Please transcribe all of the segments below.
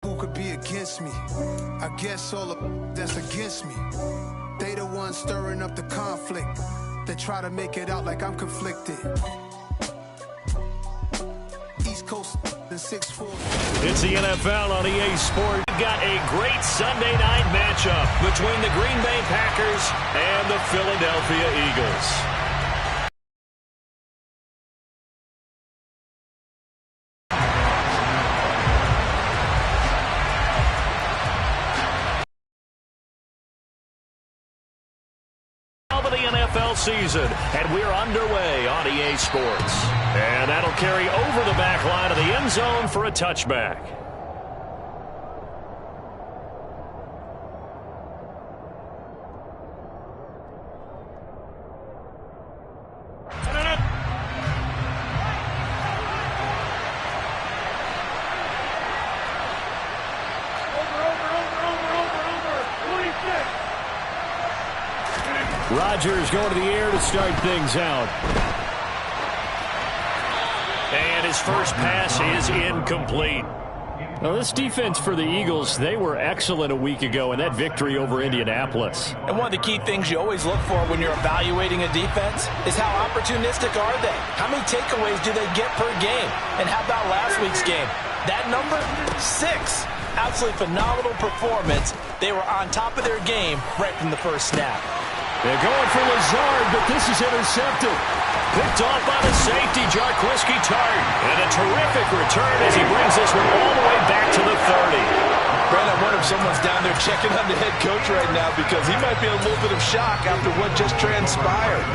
Who could be against me? I guess all of that's against me. They the ones stirring up the conflict. They try to make it out like I'm conflicted. East Coast and 6'4". It's the NFL on EA Sports. We've got a great Sunday night matchup between the Green Bay Packers and the Philadelphia Eagles. Of the NFL season, and we're underway on EA Sports. And that'll carry over the back line of the end zone for a touchback. Rodgers going to the air to start things out. And his first pass is incomplete. Well, this defense for the Eagles, they were excellent a week ago in that victory over Indianapolis. And one of the key things you always look for when you're evaluating a defense is how opportunistic are they? How many takeaways do they get per game? And how about last week's game? That number, 6. Absolutely phenomenal performance. They were on top of their game right from the first snap. They're going for Lazard, but this is intercepted. Picked off by the safety, Jarquiski Tartt. And a terrific return as he brings this one all the way back to the 30. Brandon, I wonder if someone's down there checking on the head coach right now because he might be in a little bit of shock after what just transpired.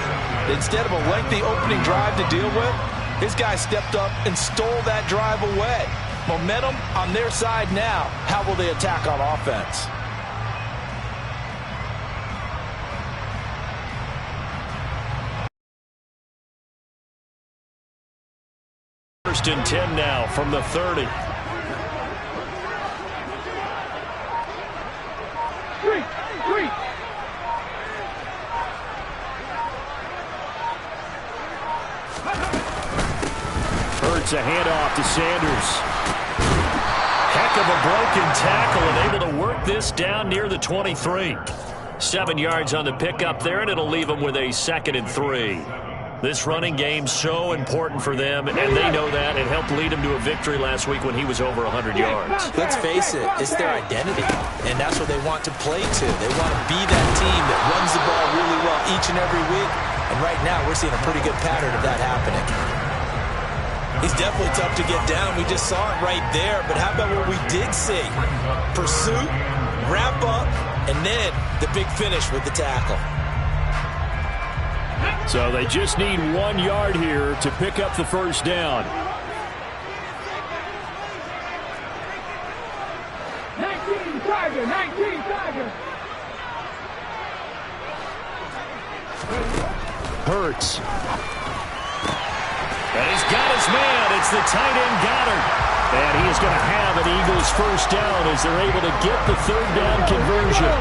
Instead of a lengthy opening drive to deal with, his guy stepped up and stole that drive away. Momentum on their side now. How will they attack on offense? First and 10 now from the 30. Hurts a handoff to Sanders. Heck of a broken tackle and able to work this down near the 23. 7 yards on the pickup there, and it'll leave them with a 2nd and 3. This running game's so important for them, and they know that. It helped lead them to a victory last week when he was over 100 yards. Let's face it, it's their identity, and that's what they want to play to. They want to be that team that runs the ball really well each and every week, and right now we're seeing a pretty good pattern of that happening. He's definitely tough to get down. We just saw it right there, but how about what we did see? Pursuit, wrap up, and then the big finish with the tackle. So they just need 1 yard here to pick up the first down. 19 Tiger, 19 Tiger. Hurts. And he's got his man. It's the tight end Goddard. And he is going to have an Eagles first down as they're able to get the 3rd down conversion.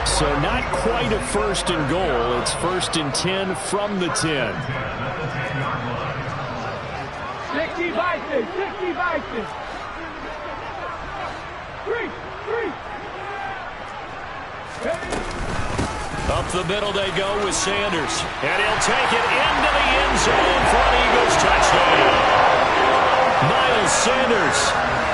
So not quite a 1st and goal. It's 1st and 10 from the 10. 60 Vikings, 60 Vikings. 3. Up the middle they go with Sanders. And he'll take it into the end zone for an Eagles touchdown. Miles Sanders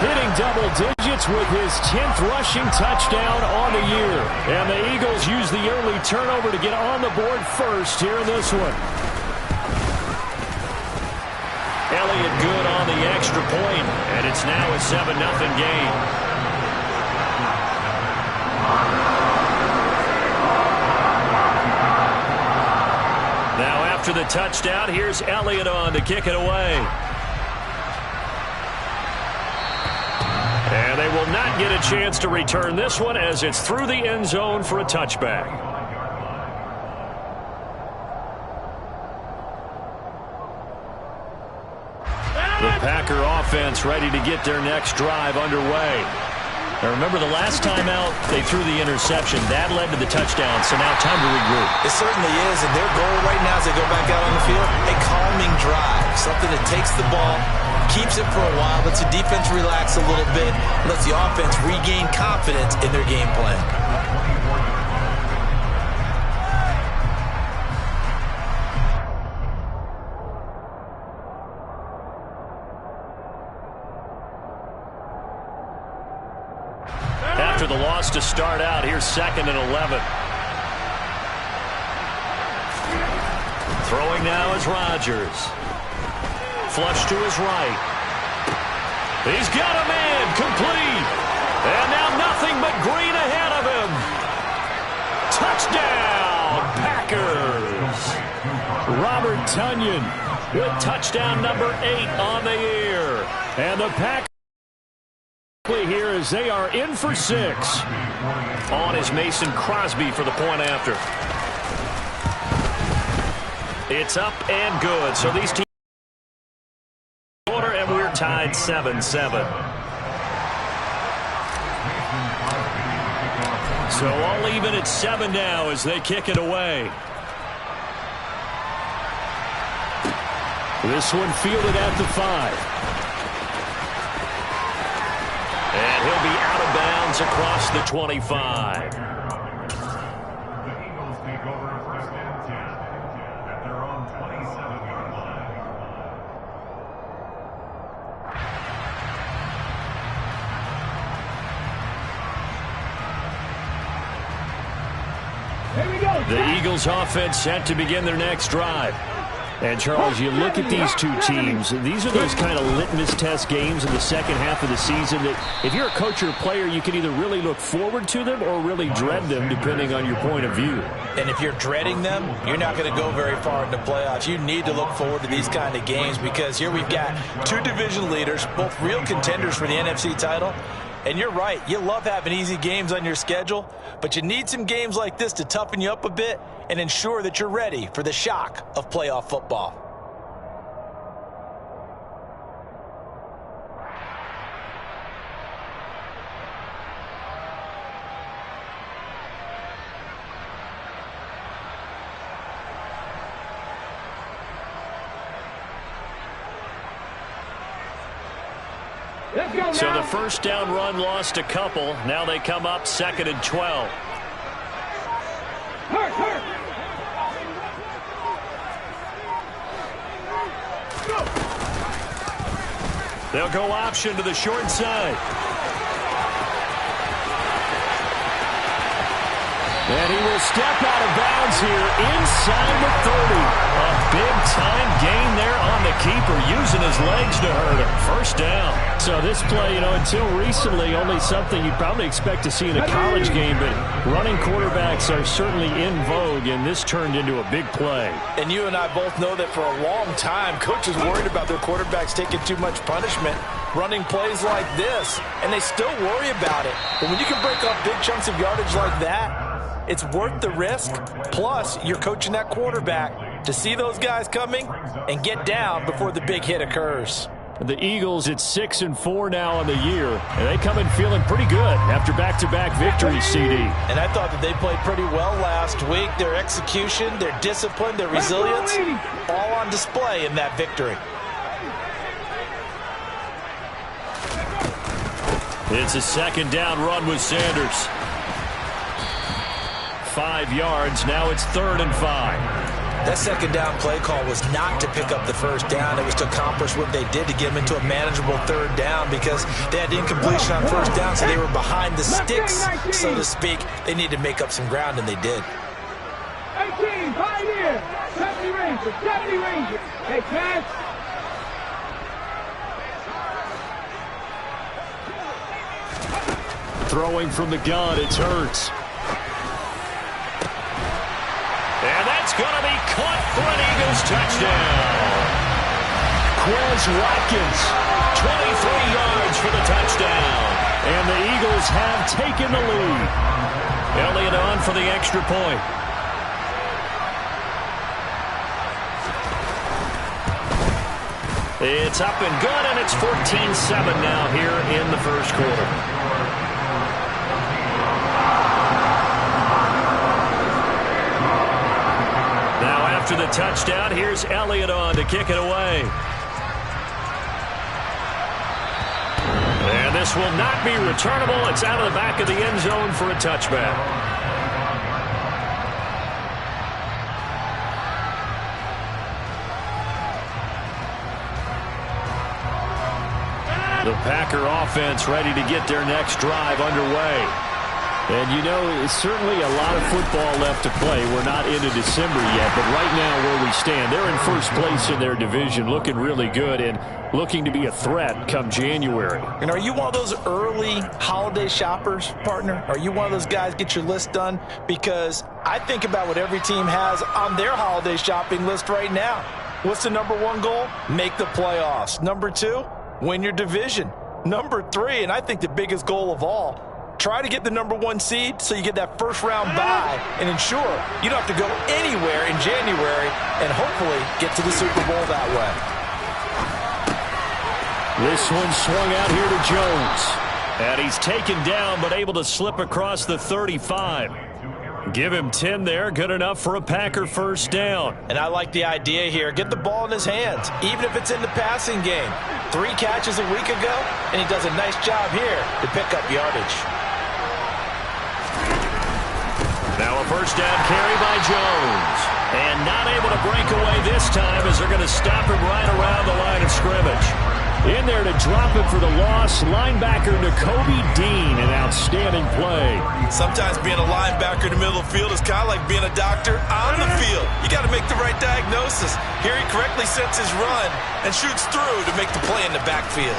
hitting double digits with his 10th rushing touchdown on the year. And the Eagles use the early turnover to get on the board first here in this one. Elliott good on the extra point, and it's now a 7-0 game. Now after the touchdown, here's Elliott on to kick it away. And they will not get a chance to return this one as it's through the end zone for a touchback. The Packer offense ready to get their next drive underway. Now remember, the last time out, they threw the interception. That led to the touchdown, so now time to regroup. It certainly is, and their goal right now as they go back out on the field, a calming drive, something that takes the ball, keeps it for a while, lets the defense relax a little bit, lets the offense regain confidence in their game plan. After the loss to start out, here's 2nd and 11. Throwing now is Rodgers. Flush to his right. He's got a man complete. And now nothing but green ahead of him. Touchdown, Packers. Robert Tonyan with touchdown number 8 on the year. And the Packers here as they are in for 6. On is Mason Crosby for the point after. It's up and good. So these teams order, and we're tied 7-7. So all even at 7 now as they kick it away. This one fielded at the 5. And he'll be out of bounds across the 25. The Eagles take over a 1st and 10 at their own 27-yard line. Here we go. The Eagles offense set to begin their next drive. And, Charles, you look at these two teams, these are those kind of litmus test games in the second half of the season that if you're a coach or a player, you can either really look forward to them or really dread them, depending on your point of view. And if you're dreading them, you're not going to go very far in the playoffs. You need to look forward to these kind of games because here we've got 2 division leaders, both real contenders for the NFC title. And you're right, you love having easy games on your schedule, but you need some games like this to toughen you up a bit and ensure that you're ready for the shock of playoff football. So the first down run lost a couple. Now they come up 2nd and 12. Hurt. They'll go option to the short side. And he will step out of bounds here inside the 30. A big-time gain there on the keeper, using his legs to hurt him. First down. So this play, until recently, only something you'd probably expect to see in a college game, but running quarterbacks are certainly in vogue, and this turned into a big play. And you and I both know that for a long time, coaches worried about their quarterbacks taking too much punishment, running plays like this, and they still worry about it. But when you can break up big chunks of yardage like that, it's worth the risk. Plus, you're coaching that quarterback to see those guys coming and get down before the big hit occurs. The Eagles at 6-4 now on the year, and they come in feeling pretty good after back-to-back victories, CD. And I thought that they played pretty well last week. Their execution, their discipline, their resilience, all on display in that victory. It's a 2nd down run with Sanders. 5 yards. Now it's 3rd and 5. That 2nd down play call was not to pick up the first down. It was to accomplish what they did to get them into a manageable 3rd down because they had incompletion on first down, so they were behind the sticks, so to speak. They needed to make up some ground, and they did. 18, Pioneer, 70 Rangers. Hey, catch. Throwing from the gun, it's Hurts. And that's going to be caught for an Eagles touchdown. Quez Watkins, 23 yards for the touchdown. And the Eagles have taken the lead. Elliott on for the extra point. It's up and good, and it's 14-7 now here in the first quarter. after the touchdown. Here's Elliott on to kick it away. And this will not be returnable. It's out of the back of the end zone for a touchback. The Packer offense ready to get their next drive underway. And, you know, it's certainly a lot of football left to play. We're not into December yet, but right now where we stand, they're in first place in their division, looking really good and looking to be a threat come January. And are you one of those early holiday shoppers, partner? Are you one of those guys get your list done? Because I think about what every team has on their holiday shopping list right now. What's the number one goal? Make the playoffs. Number two, win your division. Number three, and I think the biggest goal of all, try to get the number one seed so you get that first round bye and ensure you don't have to go anywhere in January and hopefully get to the Super Bowl that way. This one swung out here to Jones. And he's taken down but able to slip across the 35. Give him 10 there. Good enough for a Packer first down. And I like the idea here. Get the ball in his hands, even if it's in the passing game. 3 catches a week ago, and he does a nice job here to pick up yardage. Now a first down carry by Jones. And not able to break away this time as they're going to stop him right around the line of scrimmage. In there to drop him for the loss, linebacker Nakobe Dean, an outstanding play. Sometimes being a linebacker in the middle of the field is kind of like being a doctor on the field. You got to make the right diagnosis. Here he correctly sets his run and shoots through to make the play in the backfield.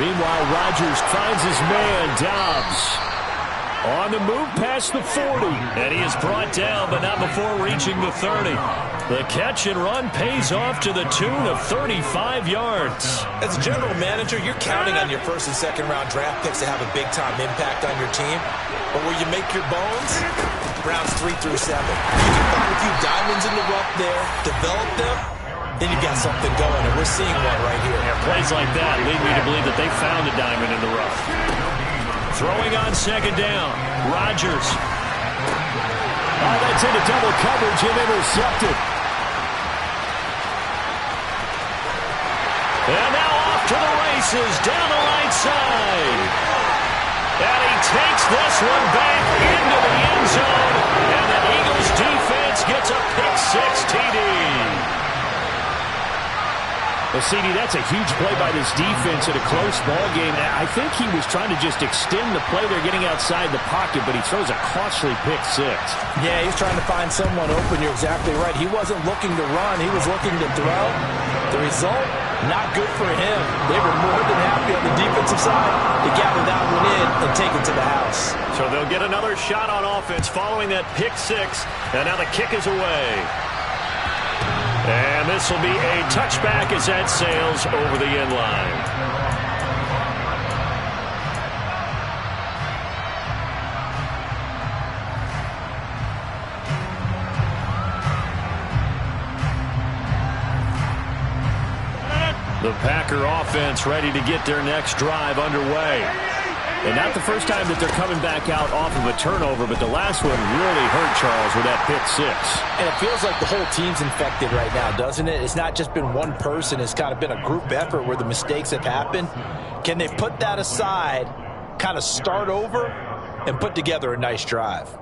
Meanwhile, Rodgers finds his man, Dobbs. On the move past the 40. And he is brought down, but not before reaching the 30. The catch and run pays off to the tune of 35 yards. As a general manager, you're counting on your first and second round draft picks to have a big-time impact on your team. But where you make your bones, rounds 3 through 7. You can find a few diamonds in the rough there, develop them, then you've got something going, and we're seeing one right here. Yeah, plays like that lead me to believe that they found a diamond in the rough. Throwing on second down, Rodgers. Oh, that's into double coverage and intercepted. And now off to the races down the right side. And he takes this one back into the end zone. And the Eagles defense gets a pick-6 TD. Well, CD, that's a huge play by this defense in a close ball game. I think he was trying to just extend the play. They're getting outside the pocket, but he throws a costly pick-6. Yeah, he's trying to find someone open. You're exactly right. He wasn't looking to run. He was looking to throw. The result, not good for him. They were more than happy on the defensive side to gather that one in and take it to the house. So they'll get another shot on offense following that pick-6, and now the kick is away. And this will be a touchback as that sails over the end line. The Packer offense ready to get their next drive underway. And not the first time that they're coming back out off of a turnover, but the last one really hurt Charles with that pick-6. And it feels like the whole team's infected right now, doesn't it? It's not just been one person. It's kind of been a group effort where the mistakes have happened. Can they put that aside, kind of start over, and put together a nice drive?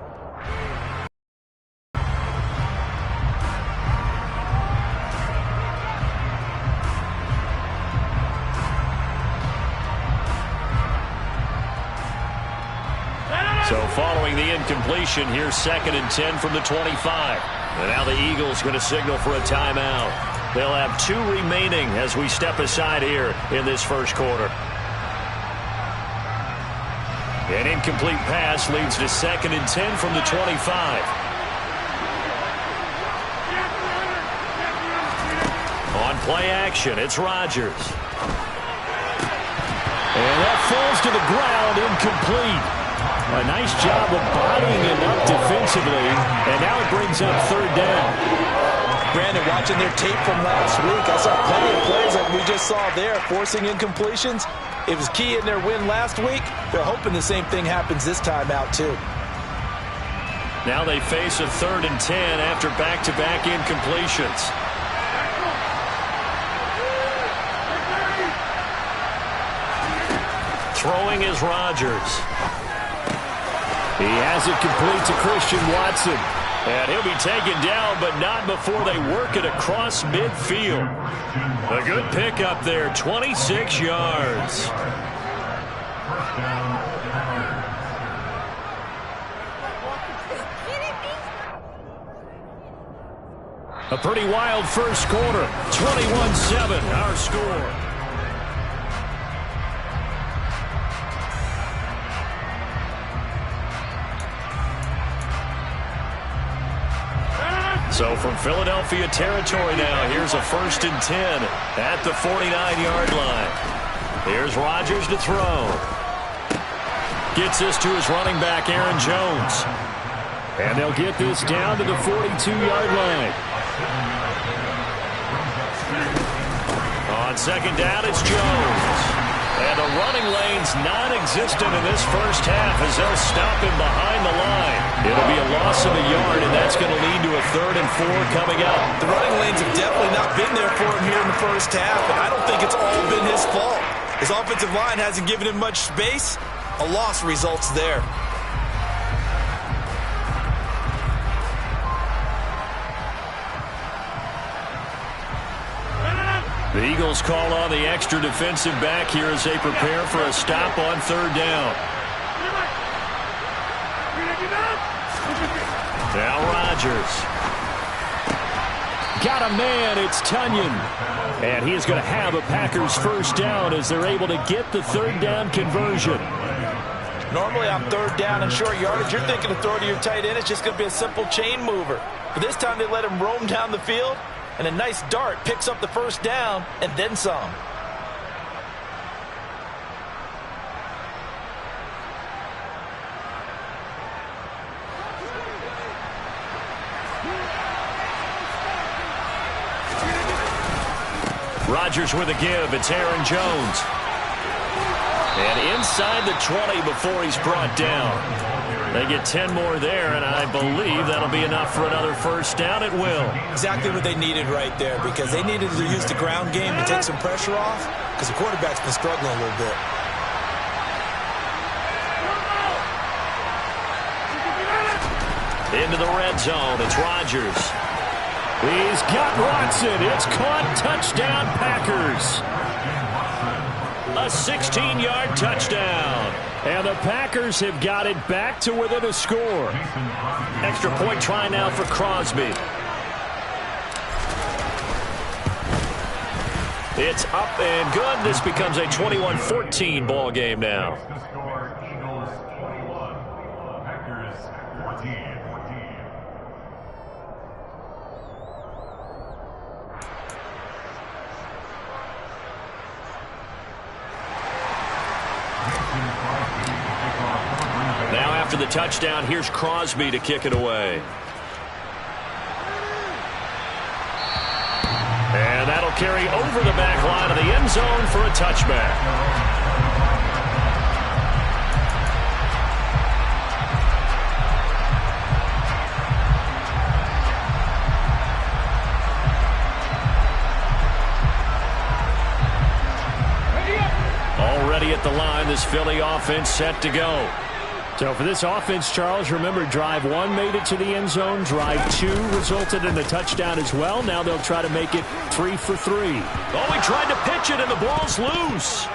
So following the incompletion, here's 2nd and 10 from the 25. And now the Eagles going to signal for a timeout. They'll have 2 remaining as we step aside here in this first quarter. An incomplete pass leads to 2nd and 10 from the 25. On play action, it's Rodgers. And that falls to the ground, incomplete. A nice job of bodying him up defensively, and now it brings up 3rd down. Brandon, watching their tape from last week, I saw plenty of plays like we just saw there, forcing incompletions. It was key in their win last week. They're hoping the same thing happens this time out, too. Now they face a 3rd and 10 after back-to-back incompletions. Throwing is Rodgers. He has it complete to Christian Watson. And he'll be taken down, but not before they work it across midfield. A good pickup there, 26 yards. A pretty wild first quarter. 21-7, our score. So from Philadelphia territory now, here's a 1st and 10 at the 49-yard line. Here's Rodgers to throw. Gets this to his running back, Aaron Jones. And they'll get this down to the 42-yard line. On 2nd down, it's Jones. And the running lane's non-existent in this first half as they'll stop him behind the line. It'll be a loss of a yard, and that's going to lead to a 3rd and 4 coming up. The running lanes have definitely not been there for him here in the first half, and I don't think it's all been his fault. His offensive line hasn't given him much space. A loss results there. The Eagles call on the extra defensive back here as they prepare for a stop on 3rd down. Now Rodgers. Got a man, it's Tunyon. And he is going to have a Packers first down as they're able to get the 3rd down conversion. Normally on 3rd down and short yardage, you're thinking to throw to your tight end. It's just going to be a simple chain mover. But this time they let him roam down the field. And a nice dart picks up the first down and then some. Rodgers with a give. It's Aaron Jones. And inside the 20 before he's brought down. They get 10 more there, and I believe that'll be enough for another first down. It will. Exactly what they needed right there, because they needed to use the ground game to take some pressure off, because the quarterback's been struggling a little bit. Into the red zone. It's Rodgers. He's got Watson. It's caught. Touchdown, Packers. A 16-yard touchdown. And the Packers have got it back to within a score. Extra point try now for Crosby. It's up and good. This becomes a 21-14 ball game now. Eagles 21, Packers 14. Now after the touchdown, here's Crosby to kick it away. And that'll carry over the back line of the end zone for a touchback. Already at the line, this Philly offense set to go. So for this offense, Charles, remember drive 1 made it to the end zone. Drive 2 resulted in a touchdown as well. Now they'll try to make it 3 for 3. Oh, he tried to pitch it and the ball's loose.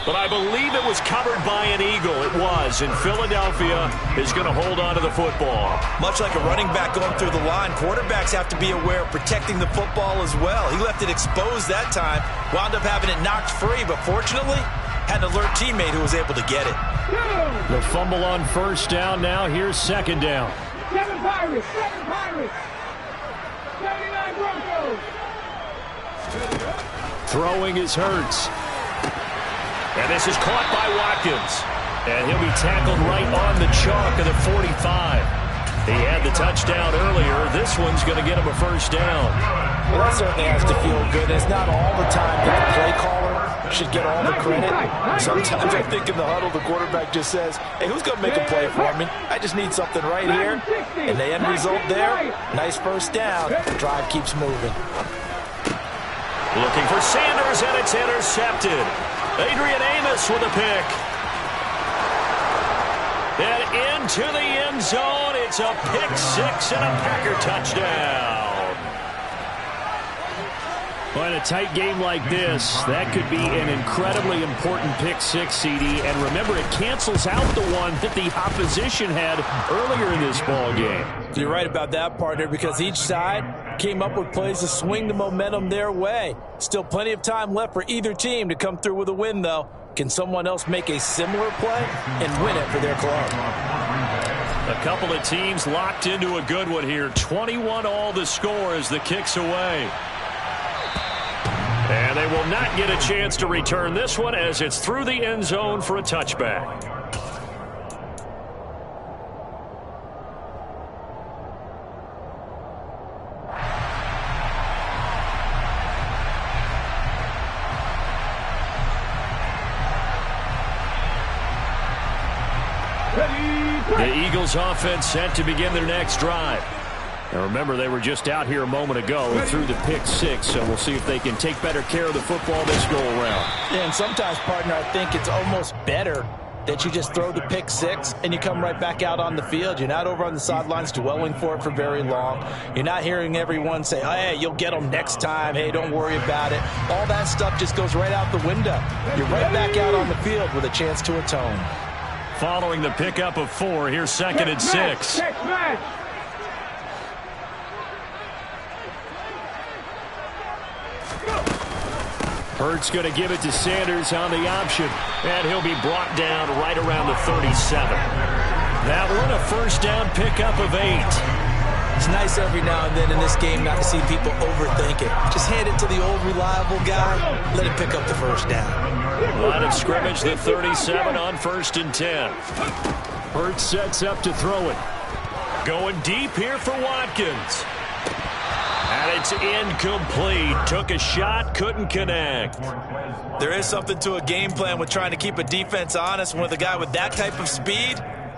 But I believe it was covered by an Eagle. It was. And Philadelphia is going to hold on to the football. Much like a running back going through the line, quarterbacks have to be aware of protecting the football as well. He left it exposed that time, wound up having it knocked free, but fortunately had an alert teammate who was able to get it. The fumble on first down now. Here's second down. 7 Pirates, 7 Pirates. 79 Broncos. Throwing is Hurts. And this is caught by Watkins. And he'll be tackled right on the chalk of the 45. He had the touchdown earlier. This one's going to get him a first down. Well, that certainly has to feel good. It's not all the time that the play caller should get all the credit. Sometimes I think in the huddle, the quarterback just says, hey, who's going to make a play for me? I just need something right here. And the end result there, nice first down. The drive keeps moving. Looking for Sanders, and it's intercepted. Adrian Amos with a pick. And into the end zone, it's a pick six and a Packer touchdown. Well, in a tight game like this, that could be an incredibly important pick six, CD. And remember, it cancels out the one that the opposition had earlier in this ball game. You're right about that, partner, because each side came up with plays to swing the momentum their way. Still plenty of time left for either team to come through with a win, though. Can someone else make a similar play and win it for their club? A couple of teams locked into a good one here. 21-all the score as the kick's away. And they will not get a chance to return this one as it's through the end zone for a touchback. The Eagles offense set to begin their next drive. Now remember, they were just out here a moment ago and threw the pick six, so we'll see if they can take better care of the football this go-around. Yeah, and sometimes, partner, I think it's almost better that you just throw the pick six and you come right back out on the field. You're not over on the sidelines dwelling for it for very long. You're not hearing everyone say, oh, hey, you'll get them next time. Hey, don't worry about it. All that stuff just goes right out the window. You're right back out on the field with a chance to atone. Following the pickup of 4, here's second and 6. Hurts going to give it to Sanders on the option, and he'll be brought down right around the 37. That one a first down pickup of 8. It's nice every now and then in this game not to see people overthink it. Just hand it to the old reliable guy, let him pick up the first down. Line of scrimmage, the 37 on first and 10. Hurts sets up to throw it. Going deep here for Watkins. And it's incomplete. Took a shot, couldn't connect. There is something to a game plan with trying to keep a defense honest. When with a guy with that type of speed,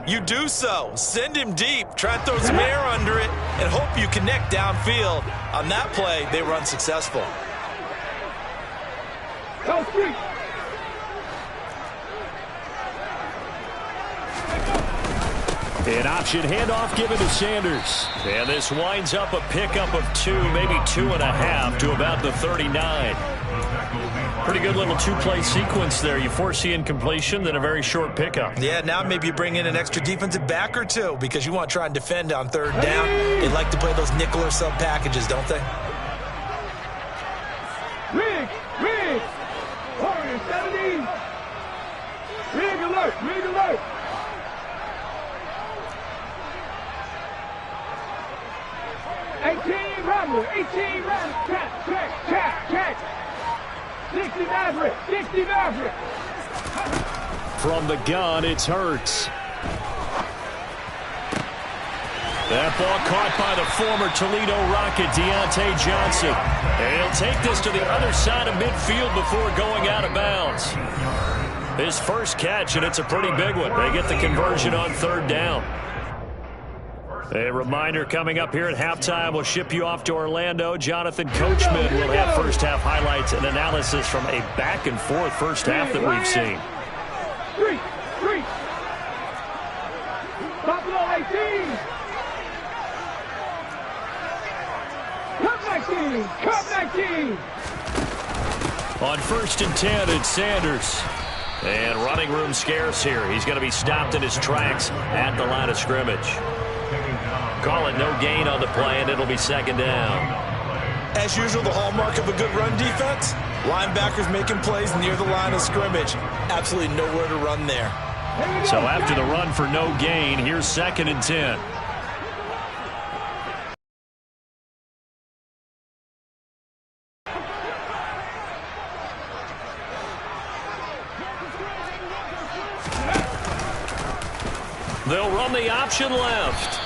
you do so. Send him deep. Try and throw some air under it and hope you connect downfield. On that play, they were unsuccessful. An option handoff given to Sanders. And this winds up a pickup of 2, maybe 2.5 to about the 39. Pretty good little two-play sequence there. You force the incompletion, then a very short pickup. Yeah, now maybe you bring in an extra defensive back or two because you want to try and defend on third down. They like to play those nickel or sub packages, don't they? Rig, 70. Rig alert. 18 Rattler, check. 60 Maverick. From the gun, it's Hurts. That ball caught by the former Toledo Rocket, Deontay Johnson. And he'll take this to the other side of midfield before going out of bounds. His first catch, and it's a pretty big one. They get the conversion on third down. A reminder coming up here at halftime, we'll ship you off to Orlando. Jonathan Coachman will have first half highlights and analysis from a back and forth first half that we've seen. Three. Buffalo 18. Cup 19. On first and 10, it's Sanders. And running room scarce here. He's going to be stopped in his tracks at the line of scrimmage. Call it no gain on the play, and it'll be second down. As usual, the hallmark of a good run defense, linebackers making plays near the line of scrimmage. Absolutely nowhere to run there. So after the run for no gain, here's second and 10. They'll run the option left.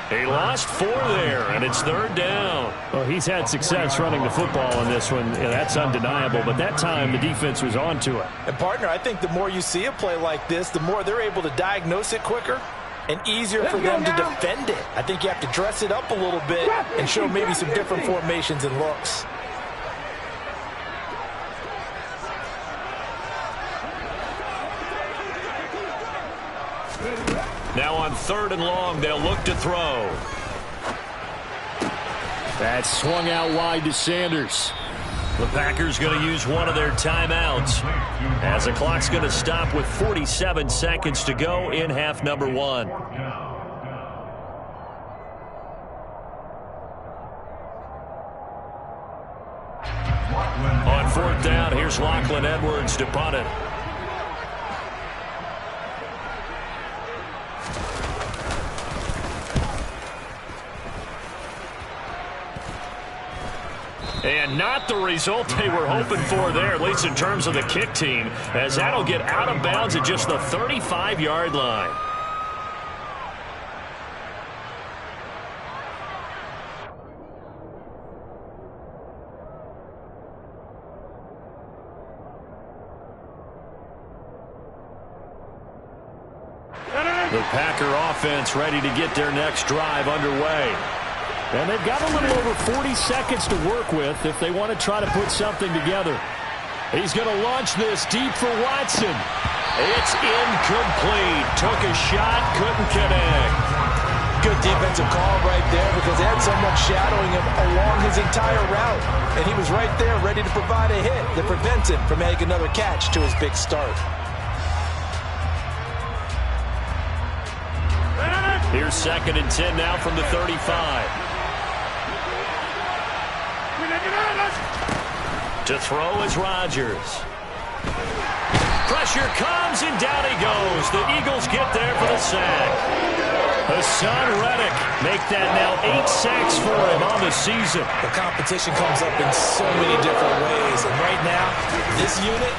He lost 4 there, and it's 3rd down. Well, he's had success running the football in this one. Yeah, that's undeniable, but that time the defense was on to it. And, partner, I think the more you see a play like this, the more they're able to diagnose it quicker and easier for them to defend it. I think you have to dress it up a little bit and show maybe some different formations and looks. Now on 3rd and long, they'll look to throw. That swung out wide to Sanders. The Packers going to use one of their timeouts as the clock's going to stop with 47 seconds to go in half number 1. On 4th down, here's Lachlan Edwards to punt it. And not the result they were hoping for there, at least in terms of the kick team, as that'll get out of bounds at just the 35-yard line. The Packer offense ready to get their next drive underway. And they've got a little over 40 seconds to work with if they want to try to put something together. He's going to launch this deep for Watson. It's incomplete. Took a shot, couldn't connect. Good defensive call right there because they had someone shadowing him along his entire route. And he was right there ready to provide a hit that prevents him from making another catch to his big start. Here's 2nd and 10 now from the 35. To throw is Rodgers. Pressure comes, and down he goes. The Eagles get there for the sack. Hassan Reddick make that now 8 sacks for him on the season. The competition comes up in so many different ways. And right now, this unit,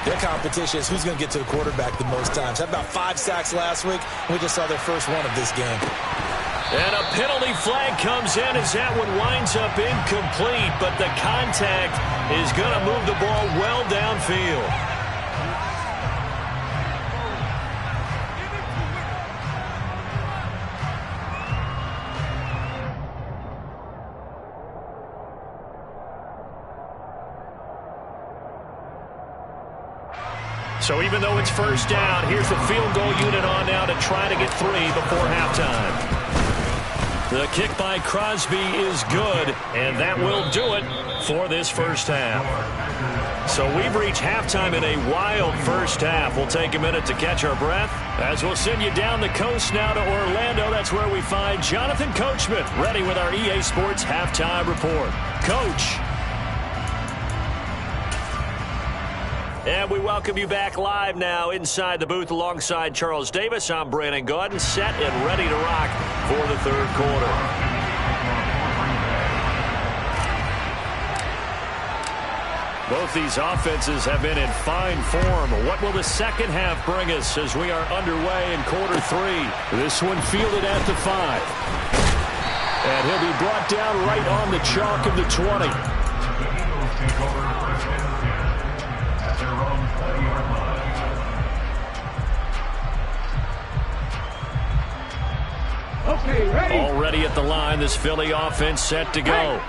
their competition is who's going to get to the quarterback the most times. Had about 5 sacks last week. We just saw their first one of this game. And a penalty flag comes in as that one winds up incomplete, but the contact is going to move the ball well downfield. So even though it's 1st down, here's the field goal unit on now to try to get 3 before halftime. The kick by Crosby is good, and that will do it for this 1st half. So we've reached halftime in a wild 1st half. We'll take a minute to catch our breath as we'll send you down the coast now to Orlando. That's where we find Jonathan Coachman ready with our EA Sports Halftime Report. Coach. And we welcome you back live now inside the booth alongside Charles Davis. I'm Brandon Gaudin, set and ready to rock for the 3rd quarter. Both these offenses have been in fine form. What will the 2nd half bring us as we are underway in quarter 3? This one fielded at the 5. And he'll be brought down right on the chalk of the 20. Okay, ready. Already at the line, this Philly offense set to go.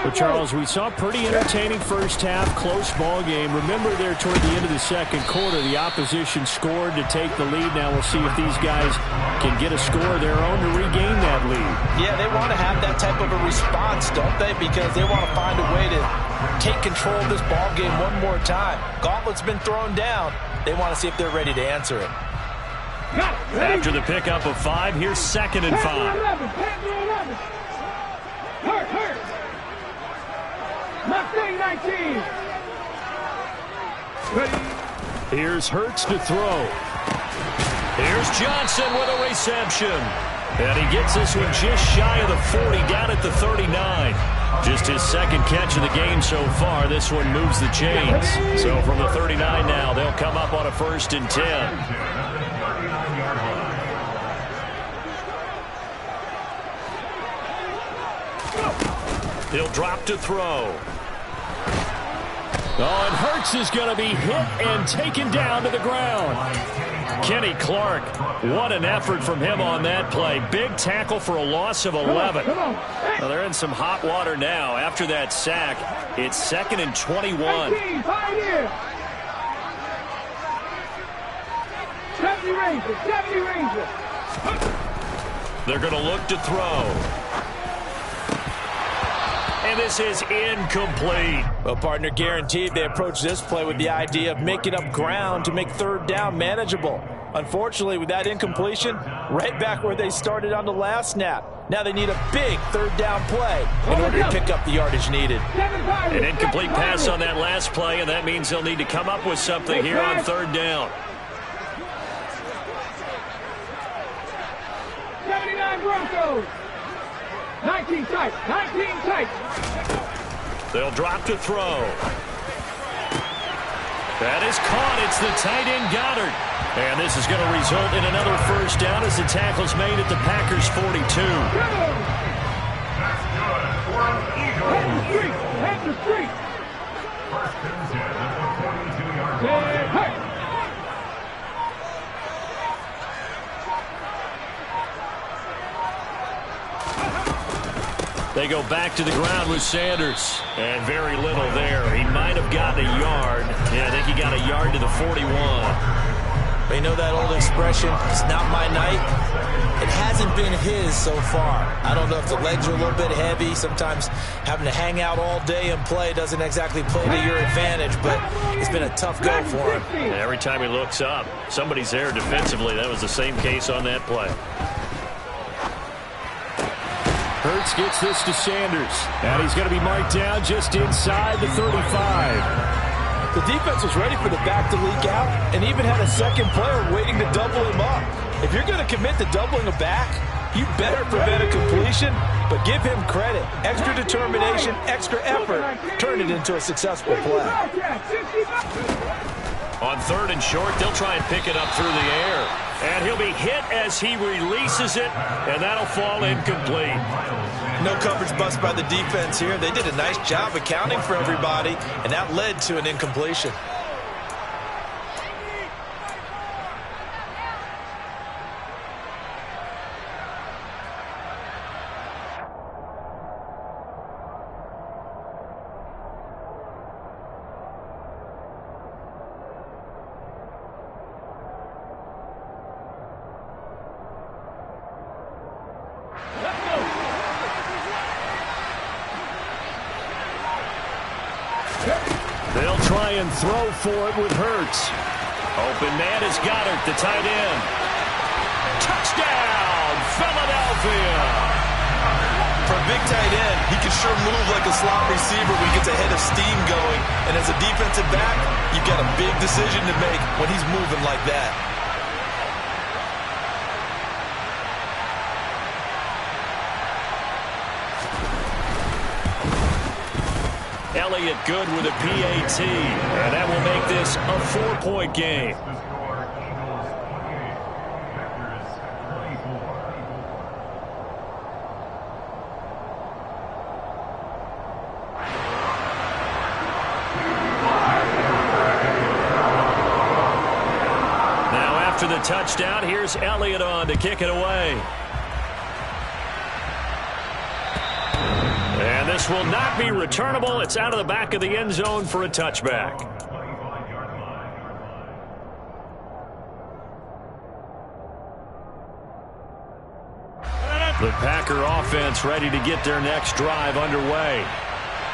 But Charles, we saw pretty entertaining 1st half, close ball game. Remember there toward the end of the 2nd quarter, the opposition scored to take the lead. Now we'll see if these guys can get a score of their own to regain that lead. Yeah, they want to have that type of a response, don't they? Because they want to find a way to take control of this ball game one more time. Gauntlet's been thrown down. They want to see if they're ready to answer it. After the pickup of 5, here's 2nd and 5. Hurt. Mustang 19. Ready. Here's Hurts to throw. Here's Johnson with a reception. And he gets this one just shy of the 40, down at the 39. Just his 2nd catch of the game so far. This one moves the chains. So from the 39 now, they'll come up on a 1st and 10. He'll drop to throw. Oh, and Hurts is going to be hit and taken down to the ground. Kenny Clark, what an effort from him on that play. Big tackle for a loss of 11. Well, they're in some hot water now. After that sack, it's 2nd and 21. 70 Rangers. They're going to look to throw. And this is incomplete. Well, partner, guaranteed they approach this play with the idea of making up ground to make third down manageable. Unfortunately, with that incompletion, right back where they started on the last snap. Now they need a big third down play in order to pick up the yardage needed. An incomplete pass on that last play, and that means they'll need to come up with something here on third down. 79 Broncos. 19 tight. They'll drop to throw. That is caught. It's the tight end Goddard. And this is going to result in another first down as the tackle's made at the Packers' 42. That's good for an Eagle. Head to street. First and 10 at the 42-yard line. They go back to the ground with Sanders. And very little there. He might have gotten a yard. Yeah, I think he got a yard to the 41. You know that old expression, it's not my night? It hasn't been his so far. I don't know if the legs are a little bit heavy. Sometimes having to hang out all day and play doesn't exactly play to your advantage, but it's been a tough go for him. And every time he looks up, somebody's there defensively. That was the same case on that play. Hurts gets this to Sanders. And he's going to be marked down just inside the 35. The defense was ready for the back to leak out and even had a second player waiting to double him up. If you're going to commit to doubling a back, you better prevent a completion, but give him credit. Extra determination, extra effort, turn it into a successful play. On third and short, they'll try and pick it up through the air. And he'll be hit as he releases it, and that'll fall incomplete. No coverage bust by the defense here. They did a nice job accounting for everybody, and that led to an incompletion. They'll try and throw for it with Hurts. Open man is Goddard, the tight end. Touchdown, Philadelphia! For a big tight end, he can sure move like a slot receiver when he gets a head of steam going. And as a defensive back, you've got a big decision to make when he's moving like that. Elliott good with a PAT, and that will make this a 4-point game. The score, Eagles 28, Packers 24. Now after the touchdown, here's Elliott on to kick it away. And this will not be returnable. It's out of the back of the end zone for a touchback. The Packer offense ready to get their next drive underway.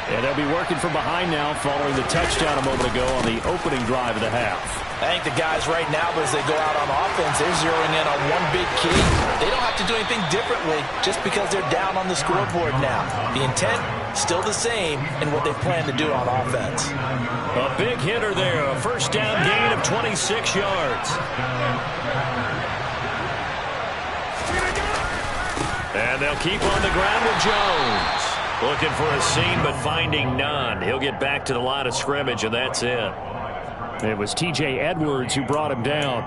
And they'll be working from behind now following the touchdown a moment ago on the opening drive of the half. I think the guys right now, as they go out on offense, they're zeroing in on one big key. They don't have to do anything differently just because they're down on the scoreboard now. The intent, still the same in what they plan to do on offense. A big hitter there, a first down gain of 26 yards. And they'll keep on the ground with Jones. Looking for a seam, but finding none. He'll get back to the line of scrimmage, and that's it. It was T.J. Edwards who brought him down.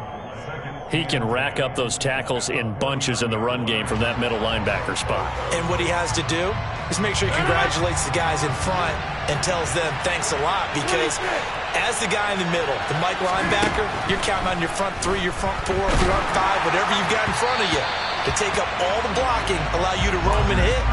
He can rack up those tackles in bunches in the run game from that middle linebacker spot. And what he has to do is make sure he congratulates the guys in front and tells them thanks a lot, because as the guy in the middle, the Mike linebacker, you're counting on your front three, your front four, front five, whatever you've got in front of you to take up all the blocking, allow you to roam and hit,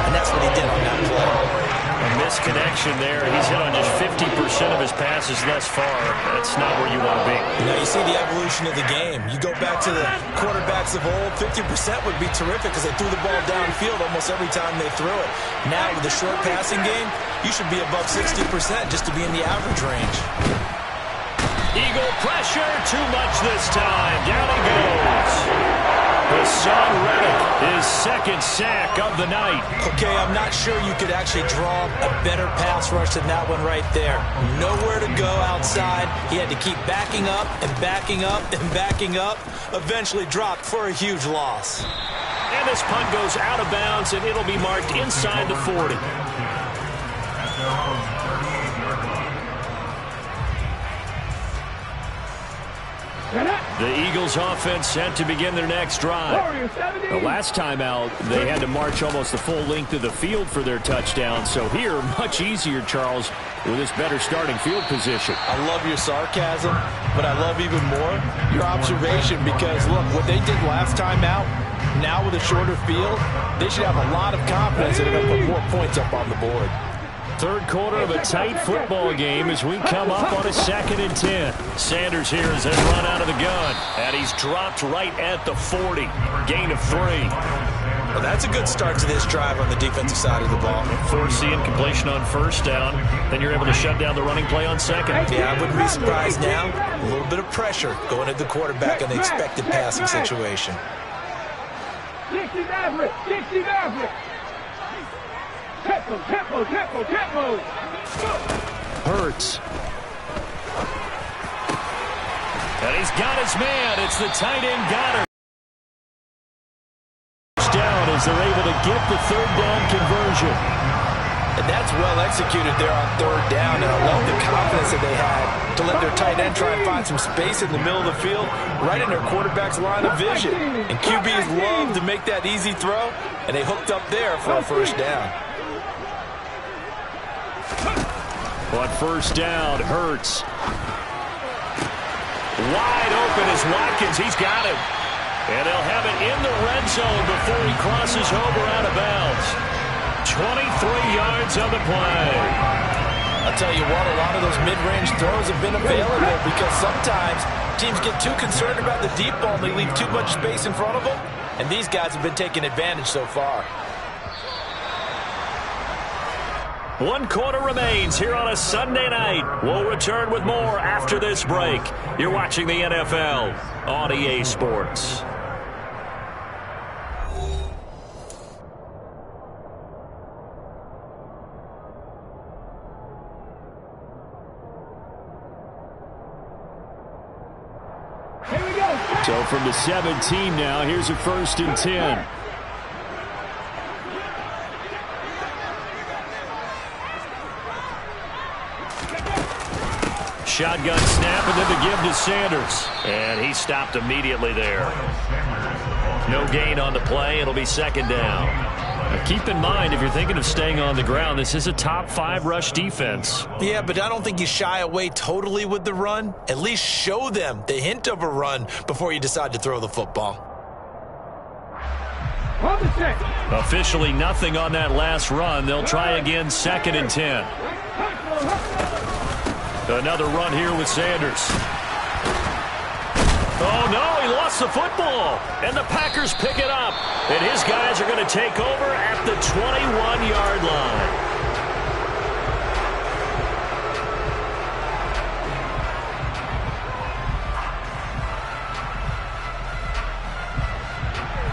and that's what he did on that play. A misconnection there. He's hit on just 50% of his passes thus far. That's not where you want to be. Now, you see the evolution of the game. You go back to the quarterbacks of old, 50% would be terrific because they threw the ball downfield almost every time they threw it. Now, with the short passing game, you should be above 60% just to be in the average range. Eagle pressure, too much this time. Down he goes. Hassan Reddick, his second sack of the night. Okay, I'm not sure you could actually draw a better pass rush than that one right there. Nowhere to go outside. He had to keep backing up and backing up and backing up. Eventually dropped for a huge loss. And this punt goes out of bounds, and it'll be marked inside the 40. The Eagles offense set to begin their next drive. The last time out, they had to march almost the full length of the field for their touchdown. So here, much easier, Charles, with this better starting field position. I love your sarcasm, but I love even more your observation, because, look, what they did last time out, now with a shorter field, they should have a lot of confidence that they're going to put more points up on the board. Third quarter of a tight football game as we come up on a 2nd and 10. Sanders here is then run out of the gun, and he's dropped right at the 40. Gain of 3. Well, that's a good start to this drive on the defensive side of the ball. Force the incompletion on first down, then you're able to shut down the running play on second. Yeah, I wouldn't be surprised now. A little bit of pressure going at the quarterback in the expected passing situation. 60 Maverick! 60 Maverick! Tempo, tempo, tempo, tempo! Hurts. And he's got his man. It's the tight end Goddard. Down as they're able to get the third down conversion. And that's well executed there on third down, and I love the confidence that they had to let their tight end try and find some space in the middle of the field, right in their quarterback's line of vision. And QBs love to make that easy throw, and they hooked up there for a first down. On first down, Hurts. Wide open is Watkins. He's got it. And they'll have it in the red zone before he crosses over out of bounds. 23 yards on the play. I'll tell you what, a lot of those mid-range throws have been available because sometimes teams get too concerned about the deep ball and they leave too much space in front of them. And these guys have been taking advantage so far. 1 quarter remains here on a Sunday night. We'll return with more after this break. You're watching the NFL on EA Sports. Here we go. So from the 17 now, here's a 1st and 10. Shotgun snap, and then the give to Sanders. And he stopped immediately there. No gain on the play. It'll be 2nd down. Now keep in mind, if you're thinking of staying on the ground, this is a top 5 rush defense. Yeah, but I don't think you shy away totally with the run. At least show them the hint of a run before you decide to throw the football. Officially nothing on that last run. They'll try again, 2nd and 10. Another run here with Sanders. Oh, no, he lost the football. And the Packers pick it up. And his guys are going to take over at the 21-yard line.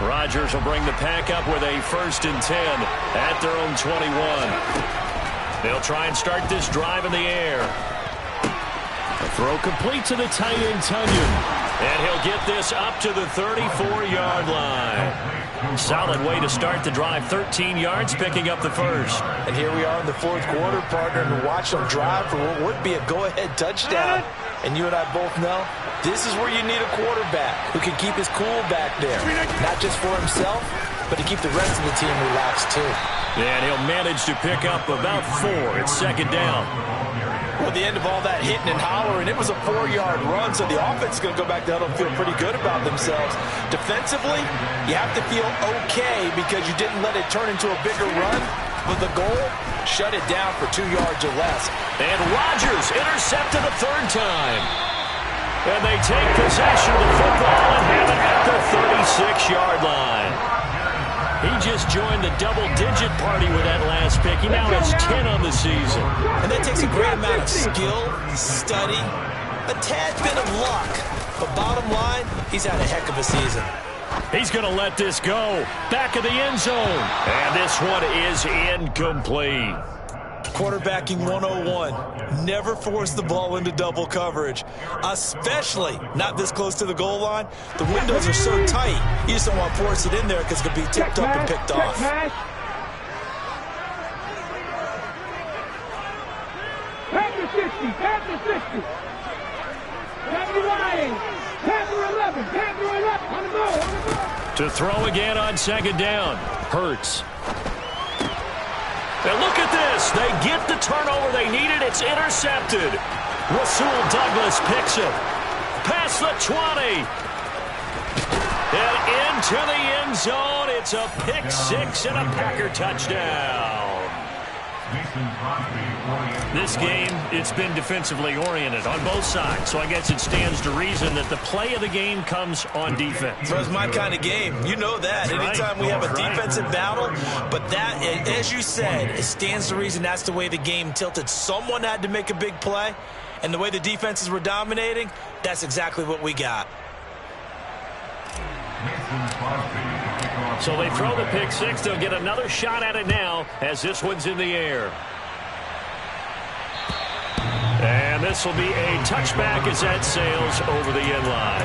Rodgers will bring the Pack up with a 1st and 10 at their own 21. They'll try and start this drive in the air. A throw complete to the tight end, Tunyon. And he'll get this up to the 34-yard line. Solid way to start the drive. 13 yards, picking up the first. And here we are in the fourth quarter, partner, and watch them drive for what would be a go-ahead touchdown. And you and I both know this is where you need a quarterback who can keep his cool back there. Not just for himself, but to keep the rest of the team relaxed too. And he'll manage to pick up about 4. It's second down. Well, the end of all that hitting and hollering, it was a 4-yard run, so the offense is going to go back to huddle and feel pretty good about themselves. Defensively, you have to feel okay because you didn't let it turn into a bigger run. But the goal, shut it down for 2 yards or less. And Rodgers intercepted a third time. And they take possession of the football and have it at the 36-yard line. He just joined the double-digit party with that last pick. He now has 10 on the season. And that takes a great amount of skill, study, a tad bit of luck. But bottom line, he's had a heck of a season. He's going to let this go. Back of the end zone. And this one is incomplete. Quarterbacking 101. Never force the ball into double coverage, especially not this close to the goal line. The windows are so tight, you just don't want to force it in there because it could be tipped up and picked off. Panther 60, Panther 60. Panther Lions, Panther 11, Panther 11. On the go. To throw again on second down. Hurts. And look at this. They get the turnover they needed. It's intercepted. Rasul Douglas picks it. Past the 20. And into the end zone. It's a pick 6 and a Packer touchdown. This game, it's been defensively oriented on both sides. So I guess it stands to reason that the play of the game comes on defense. So it's my kind of game. You know that. Anytime we have a defensive battle. But that, as you said, it stands to reason that's the way the game tilted. Someone had to make a big play. And the way the defenses were dominating, that's exactly what we got. So they throw the pick 6. They'll get another shot at it now as this one's in the air. And this will be a touchback as that sails over the end line.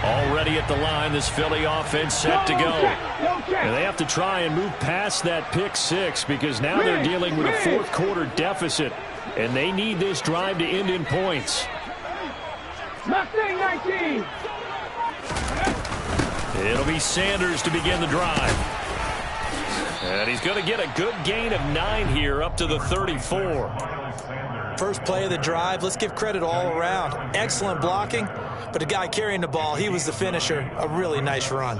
Already at the line, this Philly offense set to go. And they have to try and move past that pick 6 because now they're dealing with a fourth quarter deficit. And they need this drive to end in points. Mustang 19. It'll be Sanders to begin the drive. And he's going to get a good gain of 9 here up to the 34. First play of the drive, let's give credit all around. Excellent blocking, but the guy carrying the ball, he was the finisher. A really nice run.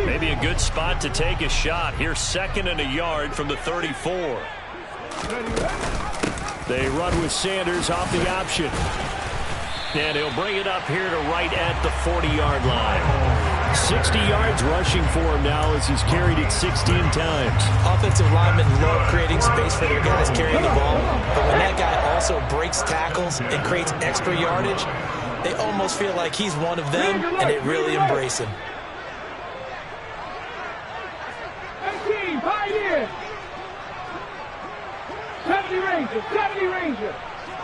Maybe a good spot to take a shot. Here's 2nd and a yard from the 34. They run with Sanders off the option. And he'll bring it up here to right at the 40-yard line. 60 yards rushing for him now as he's carried it 16 times. Offensive linemen love creating space for their guys carrying the ball. But when that guy also breaks tackles and creates extra yardage, they almost feel like he's one of them, and they really embrace him. 18, Pioneer. 70 Rangers, 70 Rangers.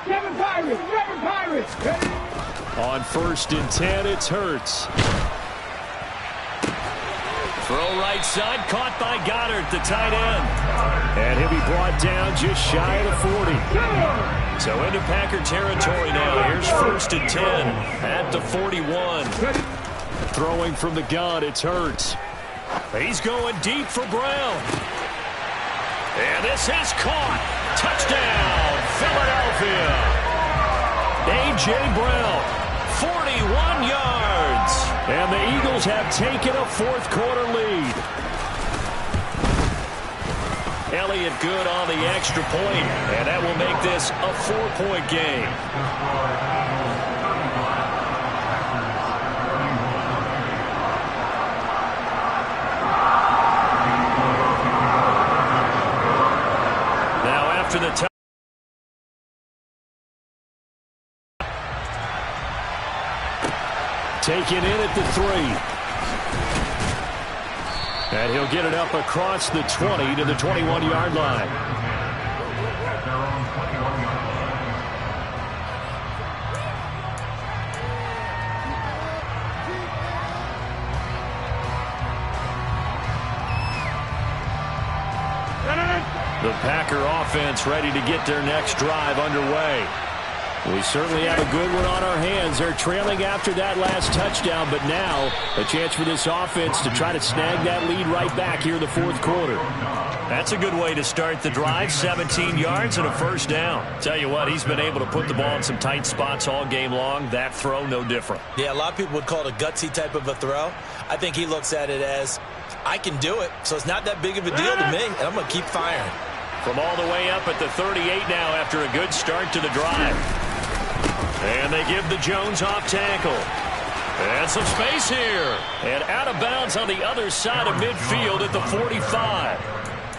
7 Pirates, 7 Pirates. On 1st and 10, it's Hurts. Throw right side, caught by Goddard, the tight end. And he'll be brought down just shy of the 40. So into Packer territory now. Here's 1st and 10 at the 41. Throwing from the gun, it's Hurts. He's going deep for Brown. And this is caught. Touchdown, Philadelphia. A.J. Brown, 41 yards. And the Eagles have taken a fourth quarter lead. Elliott good on the extra point, and that will make this a 4-point game. taken in at the 3. And he'll get it up across the 20 to the 21-yard line. At their own 21-yard line. The Packer offense ready to get their next drive underway. We certainly have a good one on our hands. They're trailing after that last touchdown, but now a chance for this offense to try to snag that lead right back here in the fourth quarter. That's a good way to start the drive. 17 yards and a first down. Tell you what, he's been able to put the ball in some tight spots all game long. That throw, no different. Yeah, a lot of people would call it a gutsy type of a throw. I think he looks at it as, I can do it, so it's not that big of a deal to me, and I'm going to keep firing. From all the way up at the 38 now after a good start to the drive. And they give the Jones off tackle. And some space here. And out of bounds on the other side of midfield at the 45.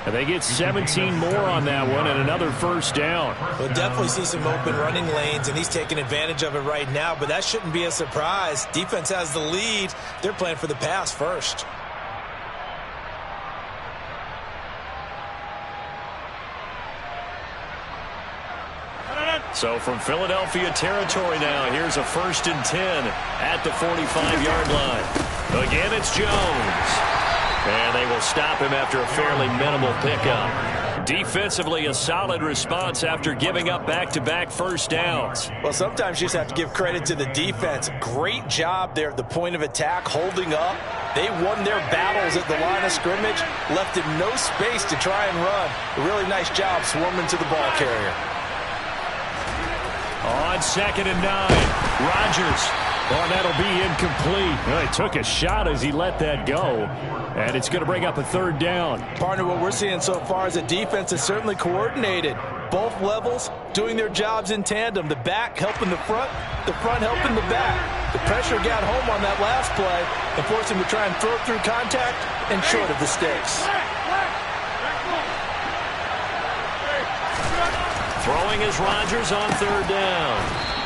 And they get 17 more on that one and another first down. We'll definitely see some open running lanes, and he's taking advantage of it right now, but that shouldn't be a surprise. Defense has the lead. They're playing for the pass first. So from Philadelphia territory now, here's a 1st and 10 at the 45-yard line. Again, it's Jones. And they will stop him after a fairly minimal pickup. Defensively, a solid response after giving up back-to-back first downs. Well, sometimes you just have to give credit to the defense. Great job there at the point of attack, holding up. They won their battles at the line of scrimmage, left him no space to try and run. A really nice job swarming to the ball carrier. On 2nd and 9, Rodgers. Oh, that'll be incomplete. Well, he took a shot as he let that go. And it's going to bring up a 3rd down. Partner, what we're seeing so far is the defense is certainly coordinated. Both levels doing their jobs in tandem. The back helping the front helping the back. The pressure got home on that last play and forced him to try and throw through contact and short of the sticks. Throwing is Rodgers on 3rd down.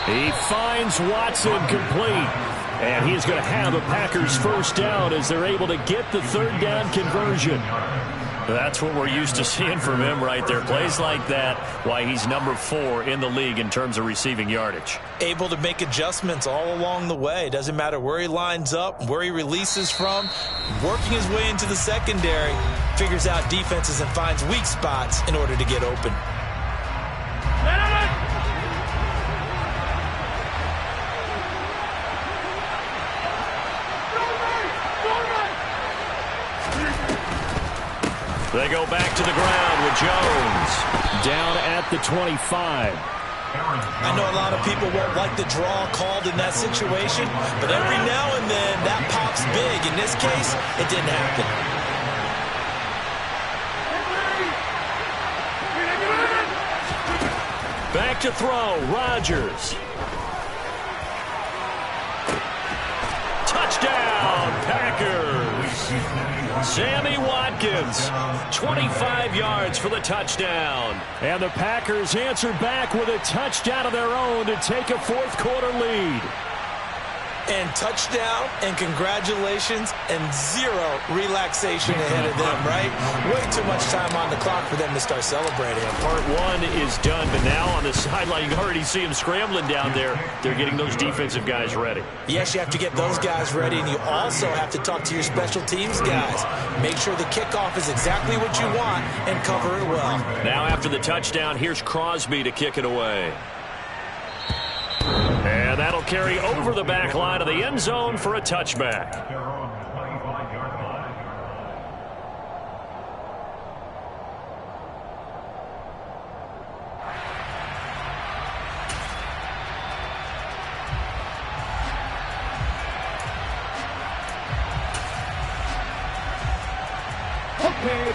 He finds Watson complete. And he's going to have the Packers first down as they're able to get the 3rd down conversion. That's what we're used to seeing from him right there. Plays like that, why he's number 4 in the league in terms of receiving yardage. Able to make adjustments all along the way. Doesn't matter where he lines up, where he releases from. Working his way into the secondary. Figures out defenses and finds weak spots in order to get open. They go back to the ground with Jones. Down at the 25. I know a lot of people won't like the draw called in that situation, but every now and then that pops big. In this case, it didn't happen. Back to throw, Rodgers. Touchdown, Packers. Sammy Watkins, 25 yards for the touchdown. And the Packers answer back with a touchdown of their own to take a fourth quarter lead. And touchdown, and congratulations, and zero relaxation ahead of them, right? Way too much time on the clock for them to start celebrating. Part 1 is done, but now on the sideline, you can already see them scrambling down there. They're getting those defensive guys ready. Yes, you have to get those guys ready, and you also have to talk to your special teams guys. Make sure the kickoff is exactly what you want and cover it well. Now after the touchdown, here's Crosby to kick it away. And that'll carry over the back line of the end zone for a touchback. Their own 25-yard line.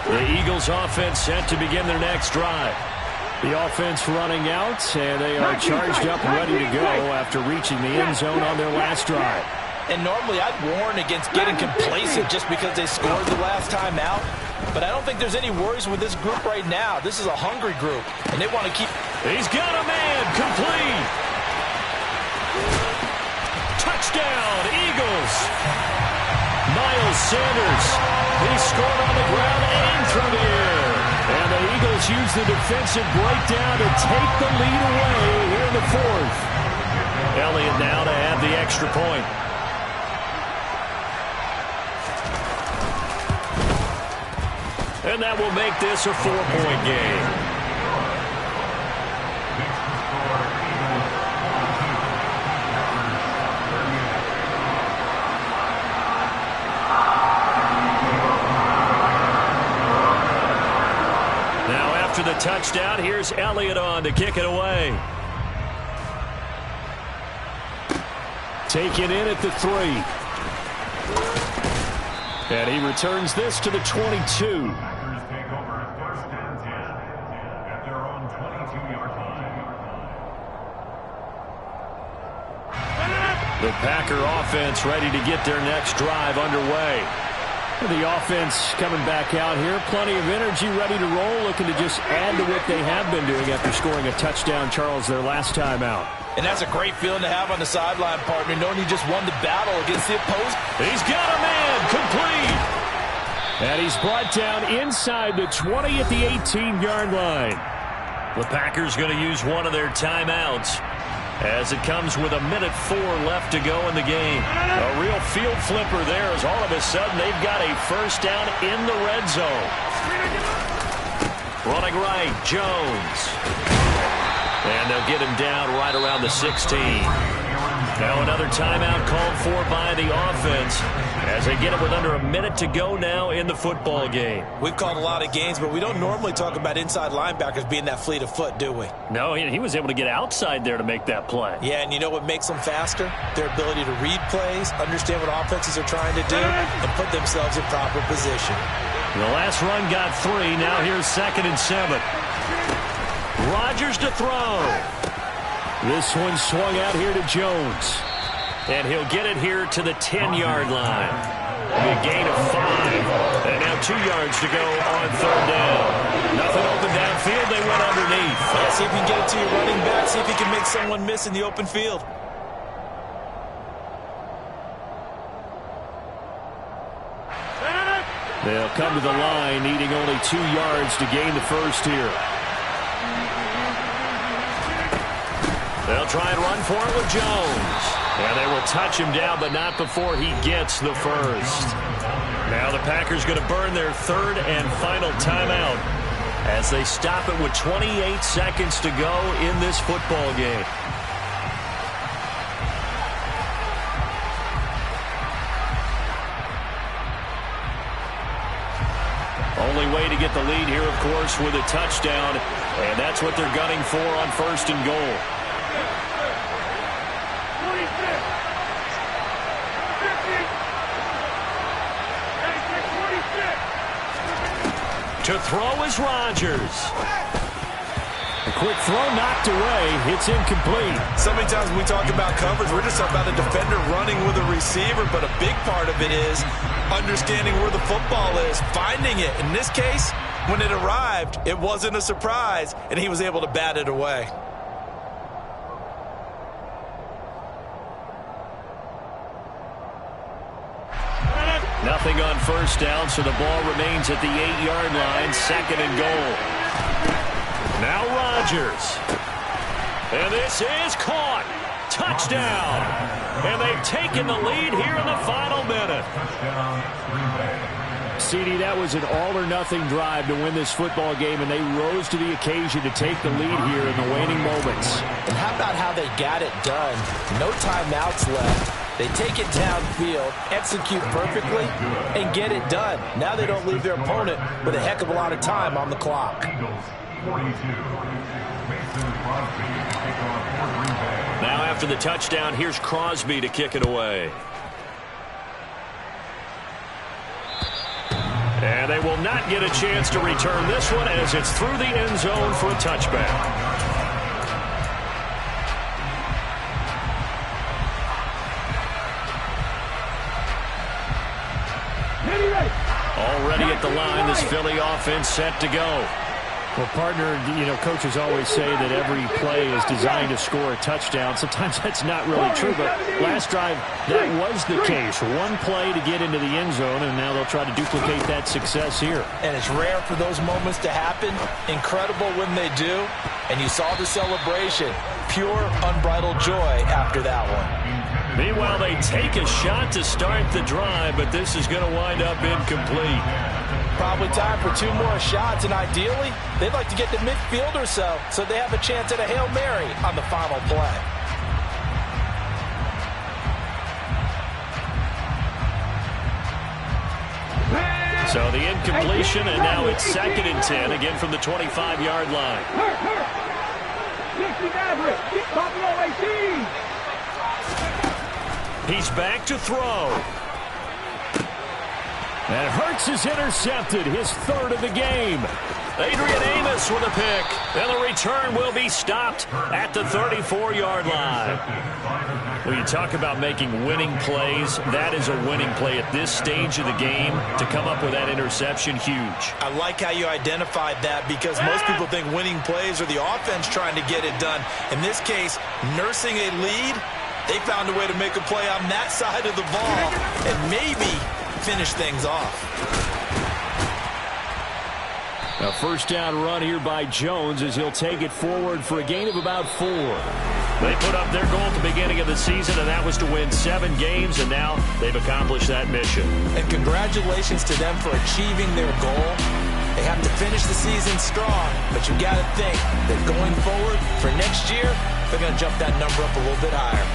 The Eagles offense set to begin their next drive. The offense running out, and they are charged up and ready to go after reaching the end zone on their last drive. And normally I'd warn against getting complacent just because they scored the last time out. But I don't think there's any worries with this group right now. This is a hungry group, and they want to keep... He's got a man complete. Touchdown, Eagles. Eagles. Miles Sanders. He scored on the ground and through the air. And the Eagles use the defensive breakdown to take the lead away here in the fourth. Elliott now to add the extra point. And that will make this a 4-point game. After the touchdown, here's Elliott on to kick it away. Taken in at the 3. And he returns this to the 22. Packers take over at first and 10 at their own 22-yard line. The Packer offense ready to get their next drive underway. The offense coming back out here. Plenty of energy, ready to roll, looking to just add to what they have been doing after scoring a touchdown, Charles, their last time out. And that's a great feeling to have on the sideline, partner, knowing you just won the battle against the opposing. He's got a man, complete. And he's brought down inside the 20 at the 18-yard line. The Packers going to use one of their timeouts as it comes with 1:04 left to go in the game. A real field flipper there as all of a sudden they've got a first down in the red zone. Running right, Jones. And they'll get him down right around the 16. Now another timeout called for by the offense as they get it with under a minute to go now in the football game. We've called a lot of games, but we don't normally talk about inside linebackers being that fleet of foot, do we? No, he was able to get outside there to make that play. Yeah, and you know what makes them faster? Their ability to read plays, understand what offenses are trying to do, and put themselves in proper position. The last run got 3. Now here's 2nd and 7. Rodgers to throw. This one swung out here to Jones. And he'll get it here to the 10-yard line. A gain of 5. And now 2 yards to go on 3rd down. Nothing open downfield. They went underneath. Yeah, see if you can get it to your running back. See if you can make someone miss in the open field. They'll come to the line, needing only 2 yards to gain the first here. They'll try and run for it with Jones. And they will touch him down, but not before he gets the first. Now the Packers going to burn their 3rd and final timeout as they stop it with 28 seconds to go in this football game. Only way to get the lead here, of course, with a touchdown. And that's what they're gunning for on 1st and goal. To throw is Rodgers. A quick throw knocked away. It's incomplete. So many times when we talk about coverage, we're just talking about a defender running with a receiver, but a big part of it is understanding where the football is, finding it. In this case, when it arrived, it wasn't a surprise, and he was able to bat it away. Nothing on 1st down, so the ball remains at the 8-yard line, 2nd and goal. Now Rodgers. And this is caught. Touchdown. And they've taken the lead here in the final minute. CD, that was an all-or-nothing drive to win this football game, and they rose to the occasion to take the lead here in the waning moments. And how about how they got it done? No timeouts left. They take it downfield, execute perfectly, and get it done. Now they don't leave their opponent with a heck of a lot of time on the clock. Now after the touchdown, here's Crosby to kick it away. And they will not get a chance to return this one as it's through the end zone for a touchback. Already at the line, this Philly offense set to go. Well, partner, coaches always say that every play is designed to score a touchdown. Sometimes that's not really true, but last drive, that was the case. One play to get into the end zone, and now they'll try to duplicate that success here. And it's rare for those moments to happen. Incredible when they do. And you saw the celebration. Pure, unbridled joy after that one. Meanwhile, they take a shot to start the drive, but this is going to wind up incomplete. Probably time for 2 more shots, and ideally, they'd like to get to midfield or so they have a chance at a Hail Mary on the final play. So the incompletion, and now it's 2nd and 10, again from the 25-yard line. He's back to throw. And Hurts is intercepted, his 3rd of the game. Adrian Amos with a pick. And the return will be stopped at the 34-yard line. Well, you talk about making winning plays. That is a winning play at this stage of the game. To come up with that interception, huge. I like how you identified that because most people think winning plays are the offense trying to get it done. In this case, nursing a lead, they found a way to make a play on that side of the ball and maybe finish things off. A first down run here by Jones as he'll take it forward for a gain of about 4. They put up their goal at the beginning of the season, and that was to win 7 games, and now they've accomplished that mission. And congratulations to them for achieving their goal. They have to finish the season strong, but you got to think that going forward for next year, they're going to jump that number up a little bit higher.